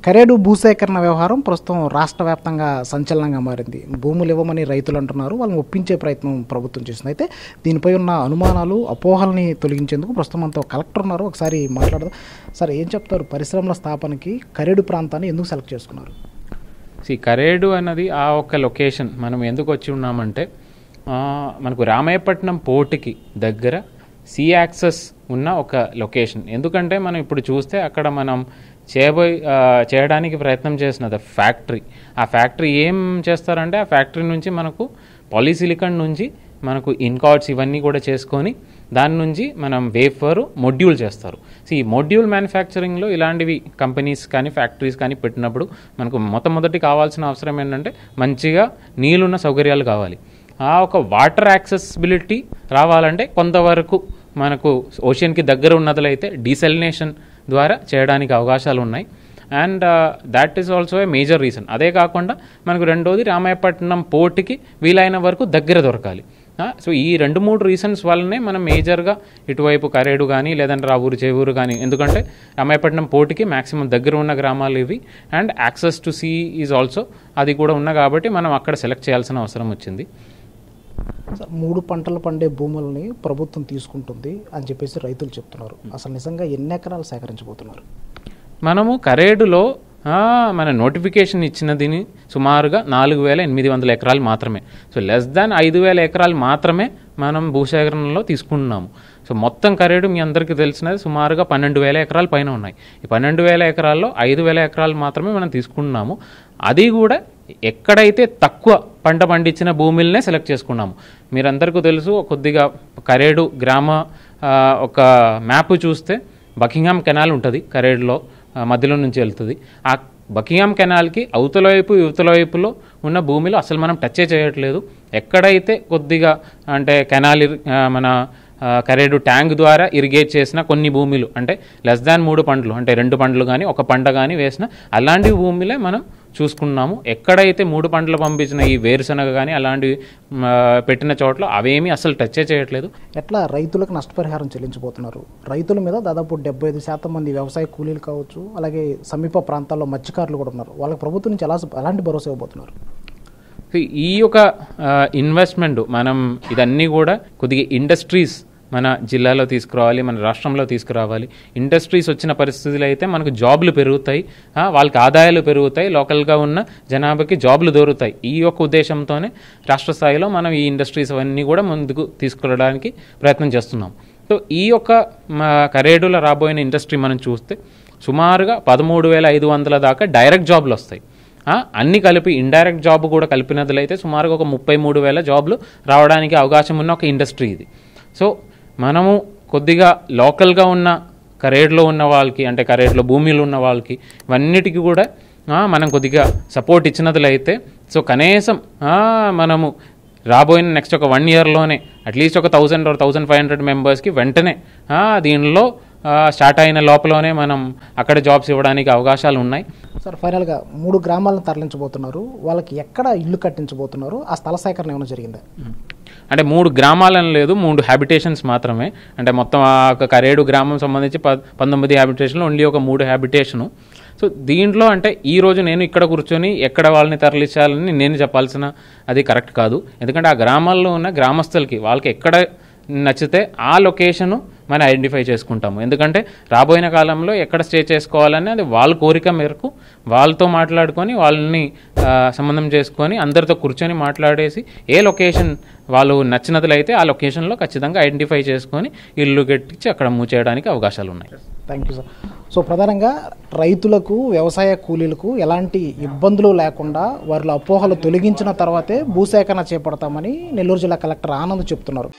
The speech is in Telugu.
కరేడు భూసేకరణ వ్యవహారం ప్రస్తుతం రాష్ట్ర వ్యాప్తంగా సంచలనంగా మారింది. భూములు ఇవ్వమని రైతులు అంటున్నారు, వాళ్ళని ఒప్పించే ప్రయత్నం ప్రభుత్వం చేస్తుంది. అయితే దీనిపై ఉన్న అనుమానాలు, అపోహల్ని తొలగించేందుకు ప్రస్తుతం మనతో కలెక్టర్ ఉన్నారు, ఒకసారి మాట్లాడదాం. సార్, ఏం చెప్తారు? పరిశ్రమల స్థాపనకి కరేడు ప్రాంతాన్ని ఎందుకు సెలెక్ట్ చేసుకున్నారు? కరేడు అన్నది ఆ ఒక్క లొకేషన్ మనం ఎందుకు వచ్చి ఉన్నామంటే, మనకు రామాయపట్నం పోర్టుకి దగ్గర సీ యాక్సెస్ ఉన్న ఒక లొకేషన్. ఎందుకంటే మనం ఇప్పుడు చూస్తే అక్కడ మనం చేయడానికి ప్రయత్నం చేసినది ఫ్యాక్టరీ. ఆ ఫ్యాక్టరీ ఏం చేస్తారంటే, ఆ ఫ్యాక్టరీ నుంచి మనకు పాలిసిలికాన్ నుంచి మనకు ఇన్కార్డ్స్ ఇవన్నీ కూడా చేసుకొని దాని నుంచి మనం వేఫర్ మొడ్యూల్ చేస్తారు. ఈ మొడ్యూల్ మ్యానుఫ్యాక్చరింగ్లో ఇలాంటివి కంపెనీస్ కానీ ఫ్యాక్టరీస్ కానీ పెట్టినప్పుడు మనకు మొట్టమొదటి కావాల్సిన అవసరం ఏంటంటే మంచిగా నీళ్ళున్న సౌకర్యాలు కావాలి. ఆ ఒక వాటర్ యాక్సెసిబిలిటీ రావాలంటే కొంతవరకు మనకు ఓషన్కి దగ్గర ఉన్నట్లయితే డీసెలినేషన్ ద్వారా చేయడానికి అవకాశాలు ఉన్నాయి. And that is also a major reason. అదే కాకుండా మనకు రెండోది రామాయపట్నం పోర్టుకి వీలైన వరకు దగ్గర దొరకాలి. సో ఈ 2-3 రీజన్స్ వల్లనే మనం మేజర్గా ఇటువైపు కరేడు కానీ లేదంటే రావూరు చేవూరు కానీ, ఎందుకంటే రామాయపట్నం పోర్టుకి మ్యాక్సిమం దగ్గర ఉన్న గ్రామాలు ఇవి. And access to sea is also అది కూడా ఉన్న కాబట్టి మనం అక్కడ సెలెక్ట్ చేయాల్సిన అవసరం వచ్చింది. 3 పంటలు పండే భూములని ప్రభుత్వం తీసుకుంటుంది అని చెప్పేసి రైతులు చెప్తున్నారు. అసలు నిజంగా ఎన్ని ఎకరాలు సేకరించబోతున్నారు? మనము కరేడులో మన నోటిఫికేషన్ ఇచ్చినదిని సుమారుగా 4,800 ఎకరాలు మాత్రమే. సో లెస్ దాన్ 5,000 ఎకరాలు మాత్రమే మనం భూసేకరణలో తీసుకుంటున్నాము. సో మొత్తం కరేడు మీ అందరికీ తెలిసినది సుమారుగా 12,000 ఎకరాల పైన ఉన్నాయి. ఈ 12,000 ఎకరాల్లో 5,000 ఎకరాలు మాత్రమే మనం తీసుకుంటున్నాము. అది కూడా ఎక్కడైతే తక్కువ పంట పండించిన భూములనే సెలెక్ట్ చేసుకున్నాము. మీరందరికీ తెలుసు, కొద్దిగా కరేడు గ్రామ ఒక మ్యాప్ చూస్తే బకింగ్హామ్ కెనాల్ ఉంటుంది, కరేడులో మధ్యలో నుంచి వెళ్తుంది. ఆ బకింగ్హామ్ కెనాల్కి అవతల వైపు యువతల వైపులో ఉన్న భూమిలో అసలు మనం టచ్ చేయట్లేదు. ఎక్కడైతే కొద్దిగా అంటే కెనాల్ మన కరేడు ట్యాంక్ ద్వారా ఇరిగేట్ చేసిన కొన్ని భూములు, అంటే లెస్ దాన్ 3 పంటలు, అంటే 2 పంటలు కానీ 1 పంట కానీ వేసిన అలాంటి భూములే మనం చూసుకున్నాము. ఎక్కడైతే 3 పంటలు పంపించిన ఈ వేరుశనగ కానీ అలాంటివి పెట్టిన చోట్ల అవేమీ అసలు టచ్ చేయట్లేదు. ఎట్లా రైతులకు నష్టపరిహారం చెల్లించబోతున్నారు? రైతుల మీద దాదాపు 75% మంది వ్యవసాయ కూలీలు కావచ్చు, అలాగే సమీప ప్రాంతాల్లో మత్స్యకారులు కూడా ఉన్నారు. వాళ్ళకి ప్రభుత్వం నుంచి ఎలాంటి భరోసా ఇవ్వబోతున్నారు? ఈ యొక్క ఇన్వెస్ట్మెంట్ మనం ఇదన్నీ కూడా కొద్దిగా ఇండస్ట్రీస్ మన జిల్లాలో తీసుకురావాలి, మన రాష్ట్రంలో తీసుకురావాలి. ఇండస్ట్రీస్ వచ్చిన పరిస్థితులు అయితే మనకు జాబ్లు పెరుగుతాయి, వాళ్ళకి ఆదాయాలు పెరుగుతాయి, లోకల్గా ఉన్న జనాభాకి జాబ్లు దొరుకుతాయి. ఈ యొక్క ఉద్దేశంతోనే రాష్ట్ర స్థాయిలో మనం ఈ ఇండస్ట్రీస్ అవన్నీ కూడా ముందుకు తీసుకురావడానికి ప్రయత్నం చేస్తున్నాం. సో ఈ యొక్క కరేడులో రాబోయిన ఇండస్ట్రీ మనం చూస్తే సుమారుగా 13,500 దాకా డైరెక్ట్ జాబ్లు వస్తాయి. అన్నీ కలిపి ఇండైరెక్ట్ జాబ్ కూడా కలిపినట్లయితే సుమారుగా ఒక 33,000 జాబ్లు రావడానికి అవకాశం ఉన్న ఒక ఇండస్ట్రీ ఇది. సో మనము కొద్దిగా లోకల్గా ఉన్న కరేడులో ఉన్న వాళ్ళకి, అంటే కరేడులో భూమిలో ఉన్న వాళ్ళకి ఇవన్నిటికీ కూడా మనం కొద్దిగా సపోర్ట్ ఇచ్చినట్లయితే సో కనీసం మనము రాబోయిన నెక్స్ట్ ఒక 1 ఇయర్లోనే అట్లీస్ట్ ఒక 1,000 or 1,500 మెంబర్స్కి వెంటనే దీనిలో స్టార్ట్ అయిన లోపలనే మనం అక్కడ జాబ్స్ ఇవ్వడానికి అవకాశాలు ఉన్నాయి. సార్, ఫైనల్గా 3 గ్రామాలను తరలించబోతున్నారు, వాళ్ళకి ఎక్కడ ఇల్లు కట్టించబోతున్నారు? ఆ స్థల సేకరణ ఏమైనా జరిగిందా? అంటే 3 గ్రామాలని లేదు, 3 హ్యాబిటేషన్స్ మాత్రమే. అంటే మొత్తం ఆ కరేడు గ్రామం సంబంధించి 19 హ్యాబిటేషన్లు, ఓన్లీ ఒక 3 హ్యాబిటేషను. సో దీంట్లో అంటే ఈరోజు నేను ఇక్కడ కూర్చొని ఎక్కడ వాళ్ళని తరలించాలని నేను చెప్పాల్సిన అది కరెక్ట్ కాదు. ఎందుకంటే ఆ గ్రామాల్లో ఉన్న గ్రామస్తులకి వాళ్ళకి ఎక్కడ నచ్చితే ఆ లొకేషను మనం ఐడెంటిఫై చేసుకుంటాము. ఎందుకంటే రాబోయిన కాలంలో ఎక్కడ స్టే చేసుకోవాలని అది వాళ్ళ కోరిక మేరకు వాళ్ళతో మాట్లాడుకొని వాళ్ళని సంబంధం చేసుకొని అందరితో కూర్చొని మాట్లాడేసి ఏ లొకేషన్ వాళ్ళు నచ్చినట్లయితే ఆ లొకేషన్లో ఖచ్చితంగా ఐడెంటిఫై చేసుకొని ఇల్లు కట్టించి అక్కడ మూవ్ చేయడానికి అవకాశాలు ఉన్నాయి. Thank you sir. సో ప్రధానంగా రైతులకు, వ్యవసాయ కూలీలకు ఎలాంటి ఇబ్బందులు లేకుండా వారిలో అపోహలు తొలగించిన తర్వాతే భూసేకరణ చేపడతామని నెల్లూరు జిల్లా కలెక్టర్ ఆనంద్ చెప్తున్నారు.